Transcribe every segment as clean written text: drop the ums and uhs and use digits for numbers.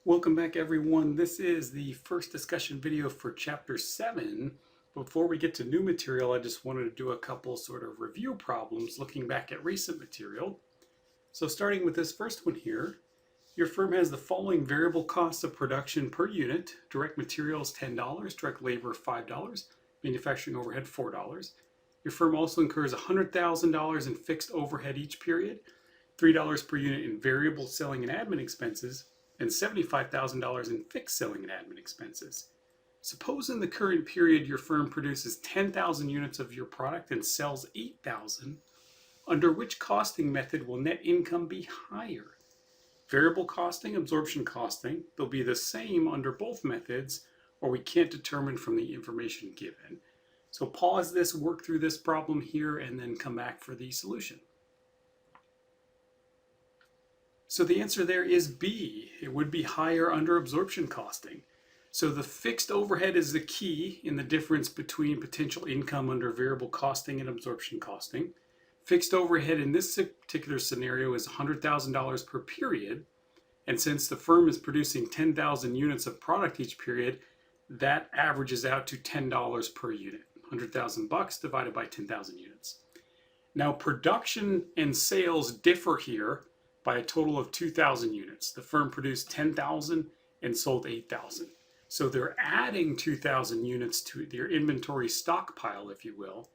Welcome back everyone. This is the first discussion video for chapter 7. Before we get to new material, I just wanted to do a couple sort of review problems looking back at recent material. So starting with this first one here, your firm has the following variable costs of production per unit. Direct materials $10, direct labor $5, manufacturing overhead $4. Your firm also incurs $100,000 in fixed overhead each period, $3 per unit in variable selling and admin expenses, and $75,000 in fixed selling and admin expenses. Suppose in the current period your firm produces 10,000 units of your product and sells 8,000. Under which costing method will net income be higher? Variable costing, absorption costing, they'll be the same under both methods, or we can't determine from the information given. So pause this, work through this problem here, and then come back for the solution. So the answer there is B. It would be higher under absorption costing. So the fixed overhead is the key in the difference between potential income under variable costing and absorption costing. Fixed overhead in this particular scenario is $100,000 per period. And since the firm is producing 10,000 units of product each period, that averages out to $10 per unit. 100,000 bucks divided by 10,000 units. Now production and sales differ here by a total of 2,000 units. The firm produced 10,000 and sold 8,000. So they're adding 2,000 units to their inventory stockpile, if you will.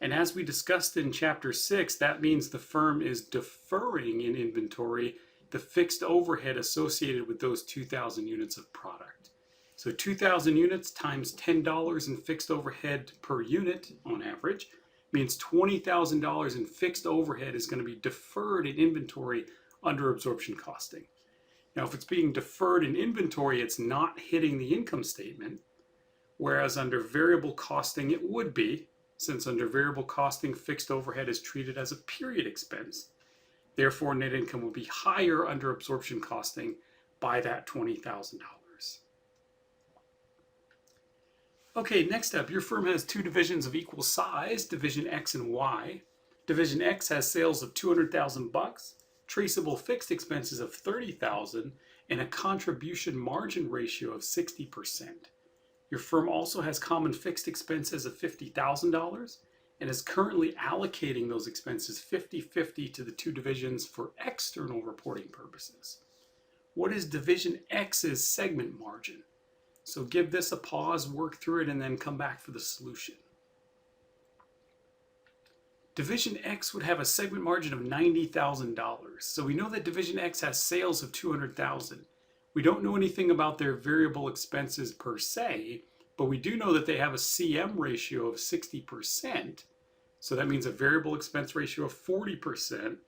And as we discussed in chapter 6, that means the firm is deferring in inventory the fixed overhead associated with those 2,000 units of product. So 2,000 units times $10 in fixed overhead per unit on average means $20,000 in fixed overhead is going to be deferred in inventory under absorption costing. Now, if it's being deferred in inventory, it's not hitting the income statement, whereas under variable costing, it would be, since under variable costing, fixed overhead is treated as a period expense. Therefore, net income will be higher under absorption costing by that $20,000. Okay, next up, your firm has two divisions of equal size, Division X and Y. Division X has sales of 200,000 bucks, traceable fixed expenses of 30,000, and a contribution margin ratio of 60%. Your firm also has common fixed expenses of $50,000 and is currently allocating those expenses 50-50 to the two divisions for external reporting purposes. What is Division X's segment margin? So give this a pause, work through it, and then come back for the solution. Division X would have a segment margin of $90,000. So we know that Division X has sales of 200,000. We don't know anything about their variable expenses per se, but we do know that they have a CM ratio of 60%. So that means a variable expense ratio of 40%.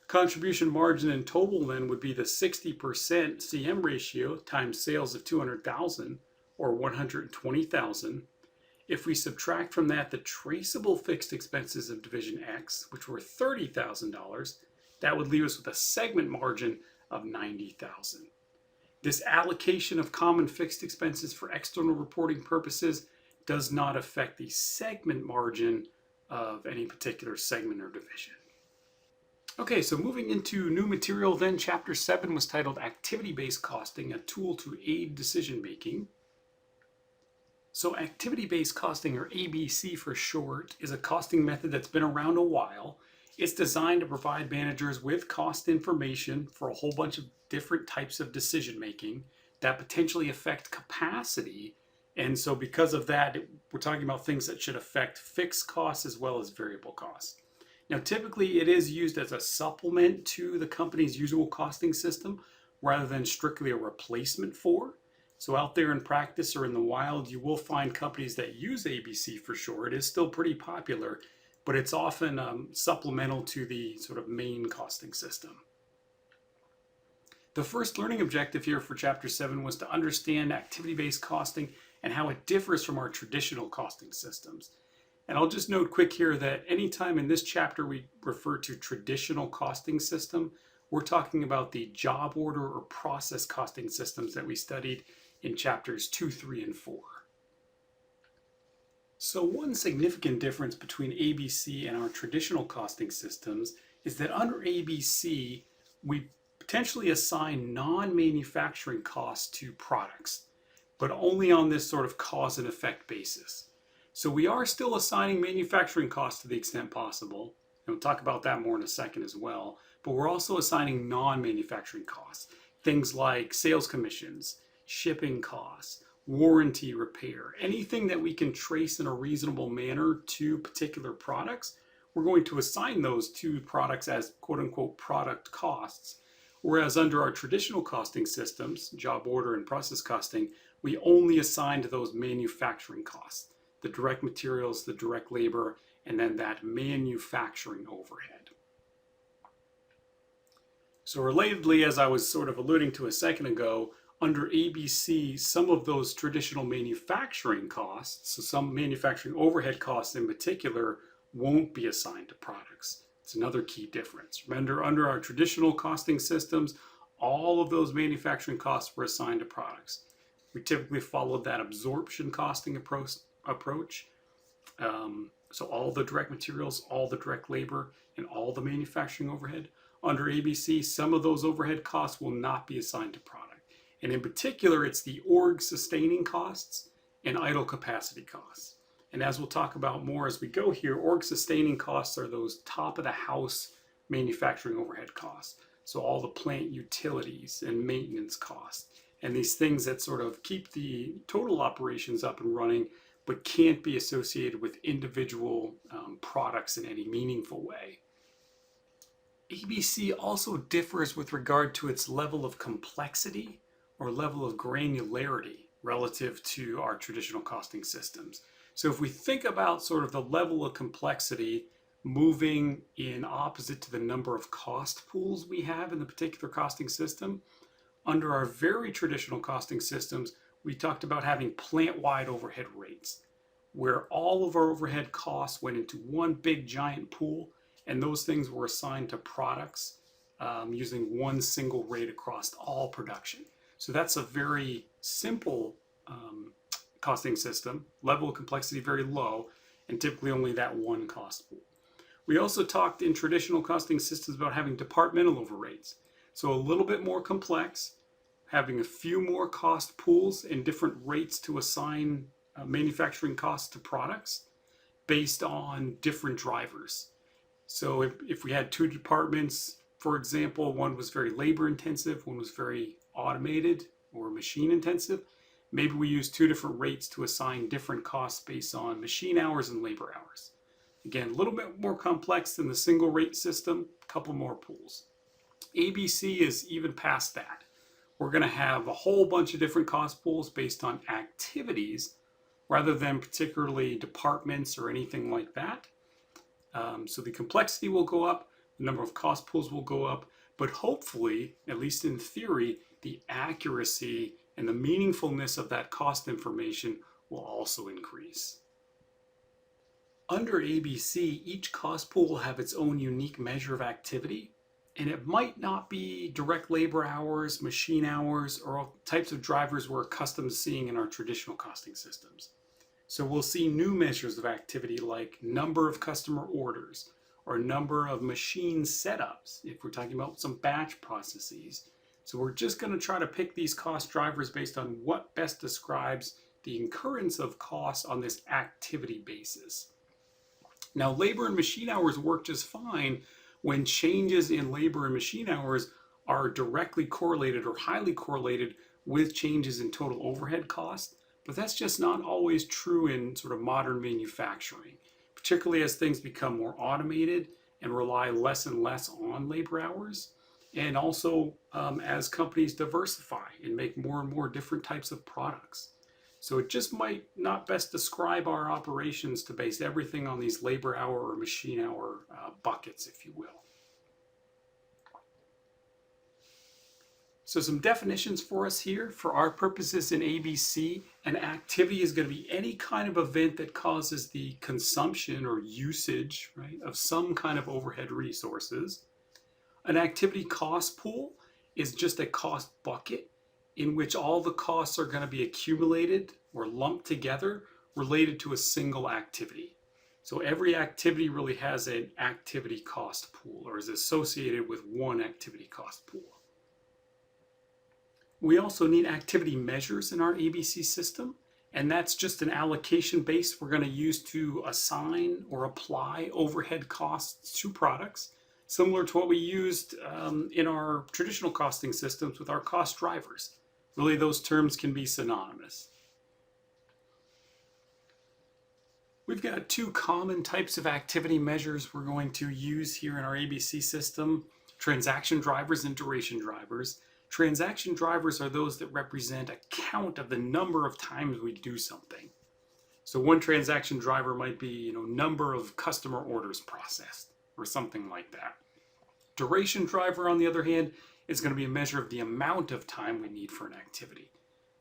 Contribution margin in total then would be the 60% CM ratio times sales of 200,000 or 120,000. If we subtract from that the traceable fixed expenses of Division X, which were $30,000, that would leave us with a segment margin of $90,000. This allocation of common fixed expenses for external reporting purposes does not affect the segment margin of any particular segment or division. Okay, so moving into new material then, Chapter 7 was titled Activity-Based Costing, a Tool to Aid Decision Making. So activity-based costing, or ABC for short, is a costing method that's been around a while. It's designed to provide managers with cost information for a whole bunch of different types of decision making that potentially affect capacity. And so because of that, we're talking about things that should affect fixed costs as well as variable costs. Now, typically it is used as a supplement to the company's usual costing system rather than strictly a replacement for. So out there in practice or in the wild, you will find companies that use ABC for short. It is still pretty popular, but it's often supplemental to the sort of main costing system. The first learning objective here for Chapter 7 was to understand activity-based costing and how it differs from our traditional costing systems. And I'll just note quick here that anytime in this chapter we refer to traditional costing system, we're talking about the job order or process costing systems that we studied in chapters 2, 3, and 4. So one significant difference between ABC and our traditional costing systems is that under ABC, we potentially assign non-manufacturing costs to products, but only on this sort of cause and effect basis. So we are still assigning manufacturing costs to the extent possible, and we'll talk about that more in a second as well, but we're also assigning non-manufacturing costs, things like sales commissions, shipping costs, warranty repair, anything that we can trace in a reasonable manner to particular products, we're going to assign those to products as quote unquote product costs. Whereas under our traditional costing systems, job order and process costing, we only assign to those manufacturing costs, the direct materials, the direct labor, and then that manufacturing overhead. So relatedly, as I was sort of alluding to a second ago, under ABC, some of those traditional manufacturing costs, so some manufacturing overhead costs in particular, won't be assigned to products. It's another key difference. Remember, under our traditional costing systems, all of those manufacturing costs were assigned to products. We typically followed that absorption costing approach. So all the direct materials, all the direct labor, and all the manufacturing overhead. Under ABC, some of those overhead costs will not be assigned to product. And in particular, it's the org sustaining costs and idle capacity costs. And as we'll talk about more as we go here, org sustaining costs are those top of the house manufacturing overhead costs. So all the plant utilities and maintenance costs, and these things that sort of keep the total operations up and running, but can't be associated with individual products in any meaningful way. ABC also differs with regard to its level of complexity or level of granularity relative to our traditional costing systems. So if we think about sort of the level of complexity moving in opposite to the number of cost pools we have in the particular costing system, under our very traditional costing systems, we talked about having plant-wide overhead rates, where all of our overhead costs went into one big giant pool, and those things were assigned to products using one single rate across all production. So that's a very simple costing system, level of complexity very low, and typically only that one cost pool. We also talked in traditional costing systems about having departmental overrates. So a little bit more complex, having a few more cost pools and different rates to assign manufacturing costs to products based on different drivers. So if we had two departments, for example, one was very labor intensive, one was very automated or machine intensive, maybe we use two different rates to assign different costs based on machine hours and labor hours. Again, a little bit more complex than the single rate system, a couple more pools. ABC is even past that. We're going to have a whole bunch of different cost pools based on activities rather than particularly departments or anything like that. So the complexity will go up, the number of cost pools will go up, but hopefully, at least in theory, the accuracy and the meaningfulness of that cost information will also increase. Under ABC, each cost pool will have its own unique measure of activity, and it might not be direct labor hours, machine hours, or types of drivers we're accustomed to seeing in our traditional costing systems. So we'll see new measures of activity like number of customer orders or number of machine setups if we're talking about some batch processes. So we're just going to try to pick these cost drivers based on what best describes the incurrence of costs on this activity basis. Now, labor and machine hours work just fine when changes in labor and machine hours are directly correlated or highly correlated with changes in total overhead costs. But that's just not always true in sort of modern manufacturing, particularly as things become more automated and rely less and less on labor hours. And also as companies diversify and make more and more different types of products. So it just might not best describe our operations to base everything on these labor hour or machine hour buckets, if you will. So some definitions for us here. For our purposes in ABC, an activity is going to be any kind of event that causes the consumption or usage, right, of some kind of overhead resources. An activity cost pool is just a cost bucket in which all the costs are going to be accumulated or lumped together related to a single activity. So every activity really has an activity cost pool or is associated with one activity cost pool. We also need activity measures in our ABC system, and that's just an allocation base we're going to use to assign or apply overhead costs to products, similar to what we used in our traditional costing systems with our cost drivers. Really, those terms can be synonymous. We've got two common types of activity measures we're going to use here in our ABC system: transaction drivers and duration drivers. Transaction drivers are those that represent a count of the number of times we do something. So one transaction driver might be, number of customer orders processed or something like that. Duration driver, on the other hand, is going to be a measure of the amount of time we need for an activity.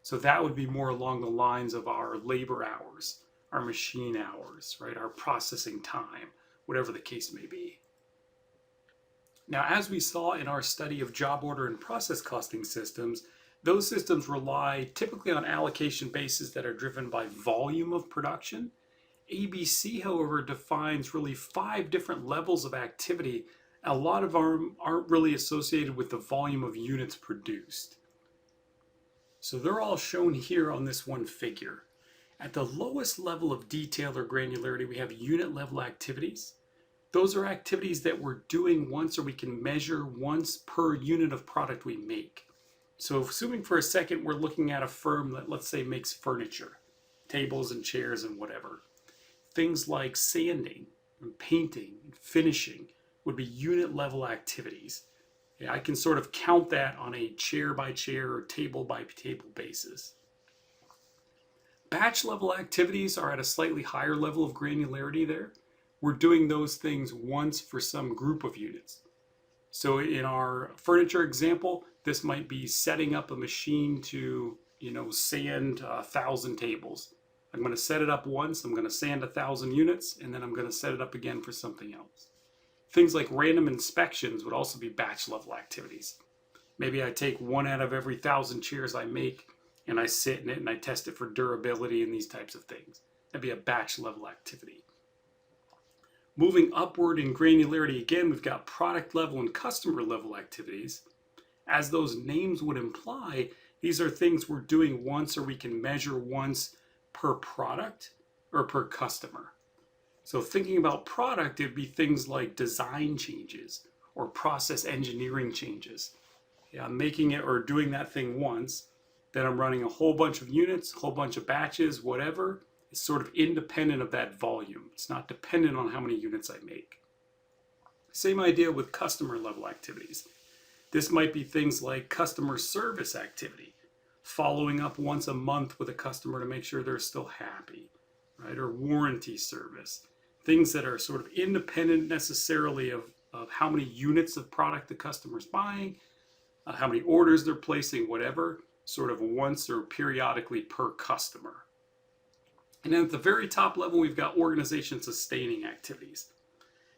So that would be more along the lines of our labor hours, our machine hours, right? Our processing time, whatever the case may be. Now, as we saw in our study of job order and process costing systems, those systems rely typically on allocation bases that are driven by volume of production. ABC, however, defines really 5 different levels of activity. A lot of them aren't really associated with the volume of units produced. So they're all shown here on this one figure. At the lowest level of detail or granularity, we have unit level activities. Those are activities that we're doing once, or we can measure once per unit of product we make. So assuming for a second we're looking at a firm that, let's say, makes furniture, tables and chairs and whatever. Things like sanding and painting and finishing would be unit level activities. I can sort of count that on a chair by chair or table by table basis. Batch level activities are at a slightly higher level of granularity there. We're doing those things once for some group of units. So in our furniture example, this might be setting up a machine to, sand 1,000 tables. I'm going to set it up once, I'm going to sand 1,000 units, and then I'm going to set it up again for something else. Things like random inspections would also be batch level activities. Maybe I take 1 out of every 1,000 chairs I make, and I sit in it and I test it for durability and these types of things. That'd be a batch level activity. Moving upward in granularity again, we've got product level and customer level activities. As those names would imply, these are things we're doing once, or we can measure once per product or per customer. So thinking about product, it'd be things like design changes or process engineering changes. I'm making it or doing that thing once, then I'm running a whole bunch of units, a whole bunch of batches, whatever. It's sort of independent of that volume. It's not dependent on how many units I make. Same idea with customer level activities. This might be things like customer service activity, following up once a month with a customer to make sure they're still happy, right? Or warranty service. Things that are sort of independent necessarily of how many units of product the customer's buying, how many orders they're placing, whatever, sort of once or periodically per customer. And then at the very top level, we've got organization sustaining activities.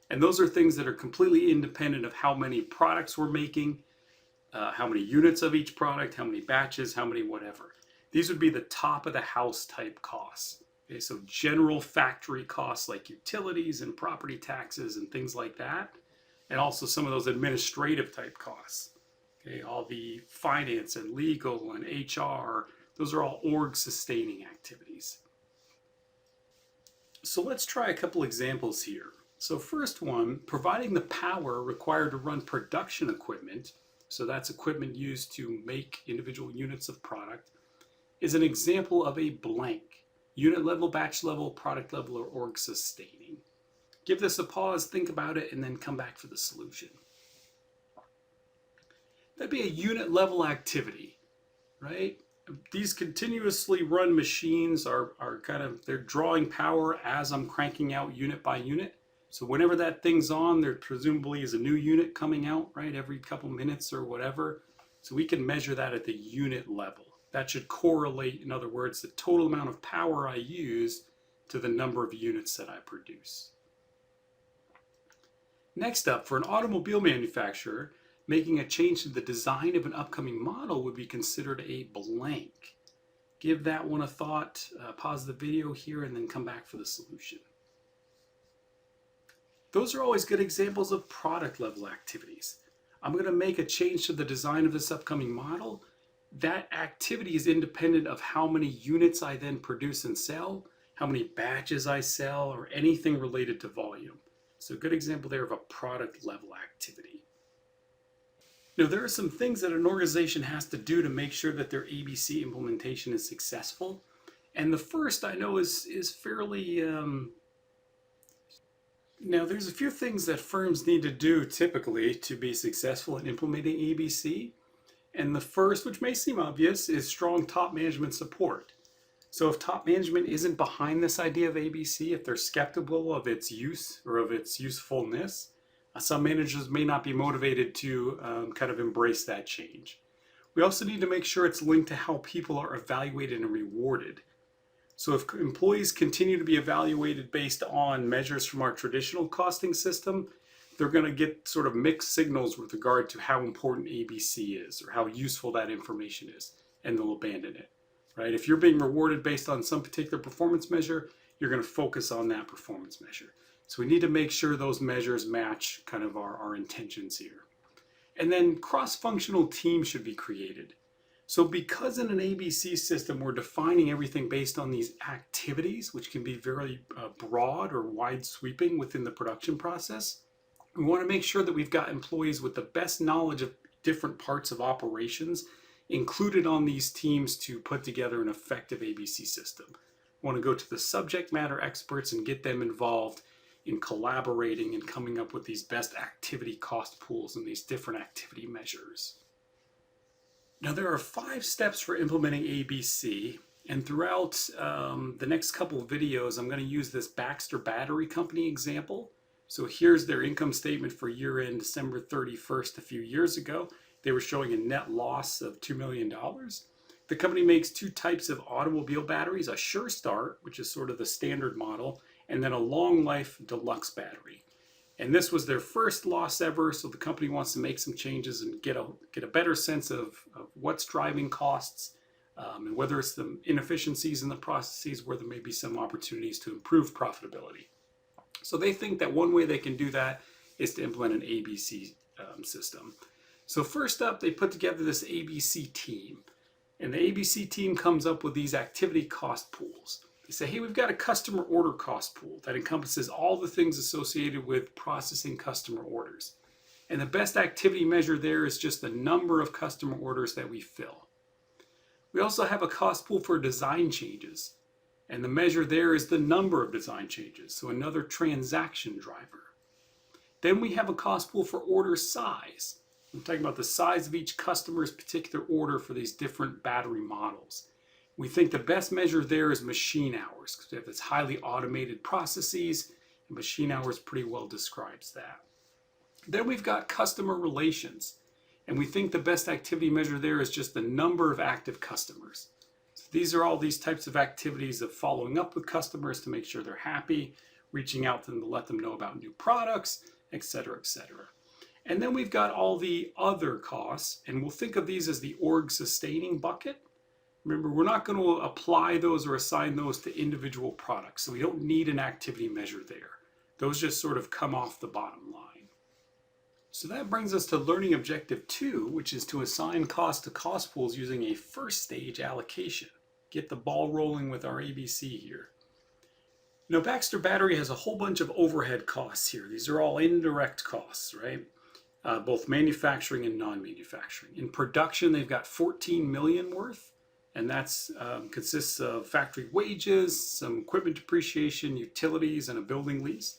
And those are things that are completely independent of how many products we're making, how many units of each product, how many batches, how many whatever. These would be the top of the house type costs. Okay, so general factory costs like utilities and property taxes and things like that. And also some of those administrative type costs. Okay, all the finance and legal and HR, those are all org sustaining activities. So let's try a couple examples here. So first one, providing the power required to run production equipment, so that's equipment used to make individual units of product, is an example of a blank. Unit level, batch level, product level, or org sustaining. Give this a pause, think about it, and then come back for the solution. That'd be a unit level activity, right? These continuously run machines are they're drawing power as I'm cranking out unit by unit. So whenever that thing's on, there presumably is a new unit coming out, right? Every couple minutes or whatever. So we can measure that at the unit level. That should correlate, in other words, the total amount of power I use to the number of units that I produce. Next up, for an automobile manufacturer, making a change to the design of an upcoming model would be considered a blank. Give that one a thought, pause the video here, and then come back for the solution. Those are always good examples of product level activities. I'm going to make a change to the design of this upcoming model. that activity is independent of how many units I then produce and sell, how many batches I sell, or anything related to volume. So a good example there of a product level activity. Now, there are some things that an organization has to do to make sure that their ABC implementation is successful. And the first I know is fairly, now there's a few things that firms need to do typically to be successful in implementing ABC. And the first, which may seem obvious, is strong top management support. So if top management isn't behind this idea of ABC, if they're skeptical of its use or of its usefulness, some managers may not be motivated to kind of embrace that change. We also need to make sure it's linked to how people are evaluated and rewarded. So if employees continue to be evaluated based on measures from our traditional costing system, they're going to get sort of mixed signals with regard to how important ABC is or how useful that information is, and they'll abandon it, right? If you're being rewarded based on some particular performance measure, you're going to focus on that performance measure. So we need to make sure those measures match kind of our intentions here. And then cross-functional teams should be created. So because in an ABC system, we're defining everything based on these activities, which can be very broad or wide sweeping within the production process, we want to make sure that we've got employees with the best knowledge of different parts of operations included on these teams to put together an effective ABC system. We want to go to the subject matter experts and get them involved in collaborating and coming up with these best activity cost pools and these different activity measures. Now, there are 5 steps for implementing ABC, and throughout the next couple of videos, I'm going to use this Baxter Battery Company example. So here's their income statement for year-end December 31st a few years ago. They were showing a net loss of $2 million. The company makes 2 types of automobile batteries, a Sure Start, which is sort of the standard model, and then a Long Life Deluxe battery. And this was their first loss ever, so the company wants to make some changes and get a better sense of what's driving costs, and whether it's the inefficiencies in the processes, where there may be some opportunities to improve profitability. So they think that one way they can do that is to implement an ABC system. So first up, they put together this ABC team. And the ABC team comes up with these activity cost pools. They say, hey, we've got a customer order cost pool that encompasses all the things associated with processing customer orders. And the best activity measure there is just the number of customer orders that we fill. We also have a cost pool for design changes. And the measure there is the number of design changes, so another transaction driver. Then we have a cost pool for order size. I'm talking about the size of each customer's particular order for these different battery models. We think the best measure there is machine hours, because we have this highly automated processes, and machine hours pretty well describes that. Then we've got customer relations, and we think the best activity measure there is just the number of active customers. So these are all these types of activities of following up with customers to make sure they're happy, reaching out to them to let them know about new products, etc., etc. And then we've got all the other costs, and we'll think of these as the org sustaining bucket. Remember, we're not going to apply those or assign those to individual products, so we don't need an activity measure there. Those just sort of come off the bottom line. So that brings us to learning objective 2, which is to assign cost to cost pools using a first stage allocation. Get the ball rolling with our ABC here. Now, Baxter Battery has a whole bunch of overhead costs here. These are all indirect costs, right? Both manufacturing and non-manufacturing. In production, they've got 14 million worth, and that's consists of factory wages, some equipment depreciation, utilities, and a building lease.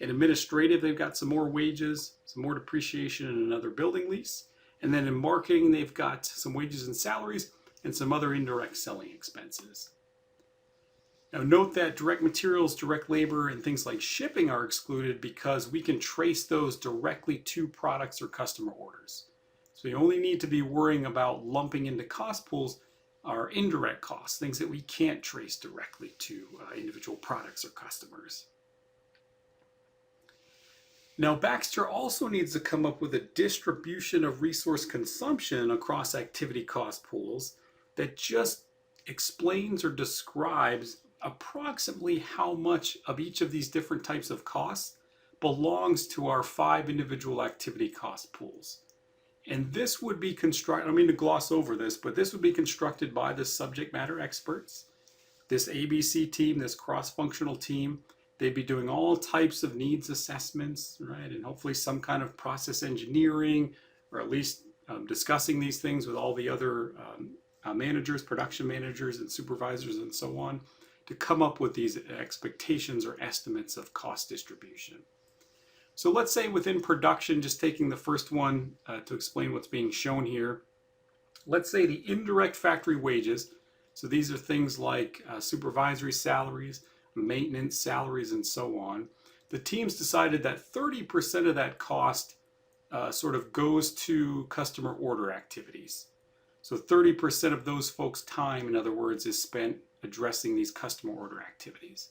In administrative, they've got some more wages, some more depreciation, and another building lease. And then in marketing, they've got some wages and salaries and some other indirect selling expenses. Now note that direct materials, direct labor, and things like shipping are excluded because we can trace those directly to products or customer orders. So you only need to be worrying about lumping into cost pools are indirect costs, things that we can't trace directly to individual products or customers. Now, Baxter also needs to come up with a distribution of resource consumption across activity cost pools that just explains or describes approximately how much of each of these different types of costs belongs to our 5 individual activity cost pools. And this would be constructed, I don't mean to gloss over this, but this would be constructed by the subject matter experts. This ABC team, this cross-functional team, they'd be doing all types of needs assessments, right? And hopefully some kind of process engineering, or at least discussing these things with all the other managers, production managers and supervisors and so on, to come up with these expectations or estimates of cost distribution. So let's say within production, just taking the first one to explain what's being shown here, let's say the indirect factory wages, so these are things like supervisory salaries, maintenance salaries, and so on. The teams decided that 30% of that cost sort of goes to customer order activities. So 30% of those folks' time, in other words, is spent addressing these customer order activities.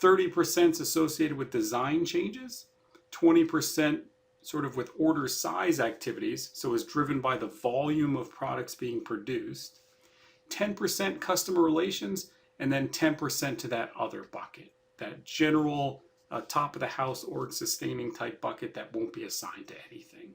30% is associated with design changes, 20% sort of with order size activities, so is driven by the volume of products being produced, 10% customer relations, and then 10% to that other bucket, that general top of the house org sustaining type bucket that won't be assigned to anything.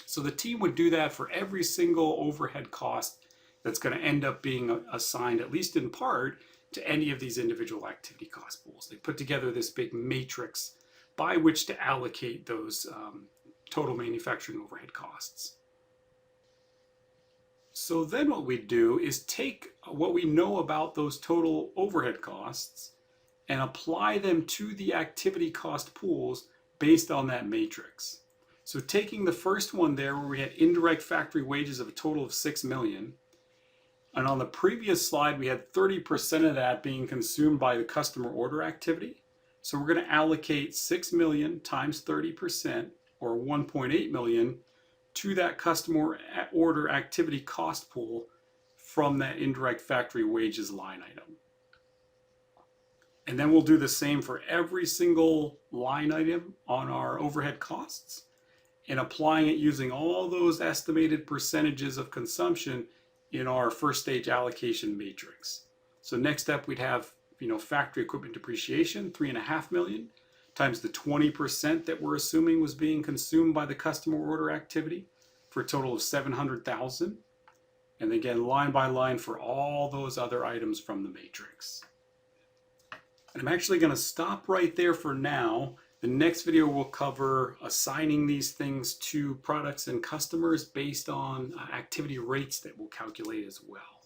So the team would do that for every single overhead cost that's going to end up being assigned, at least in part, to any of these individual activity cost pools. They put together this big matrix by which to allocate those total manufacturing overhead costs. So then what we do is take what we know about those total overhead costs and apply them to the activity cost pools based on that matrix. So taking the first one there where we had indirect factory wages of a total of 6 million, and on the previous slide we had 30% of that being consumed by the customer order activity. So we're going to allocate 6 million times 30%, or 1.8 million, to that customer order activity cost pool from that indirect factory wages line item. And then we'll do the same for every single line item on our overhead costs, and applying it using all those estimated percentages of consumption in our first stage allocation matrix. So next up we'd have factory equipment depreciation, 3.5 million, times the 20% that we're assuming was being consumed by the customer order activity, for a total of 700,000. And again, line by line for all those other items from the matrix. And I'm actually going to stop right there for now. The next video will cover assigning these things to products and customers based on activity rates that we'll calculate as well.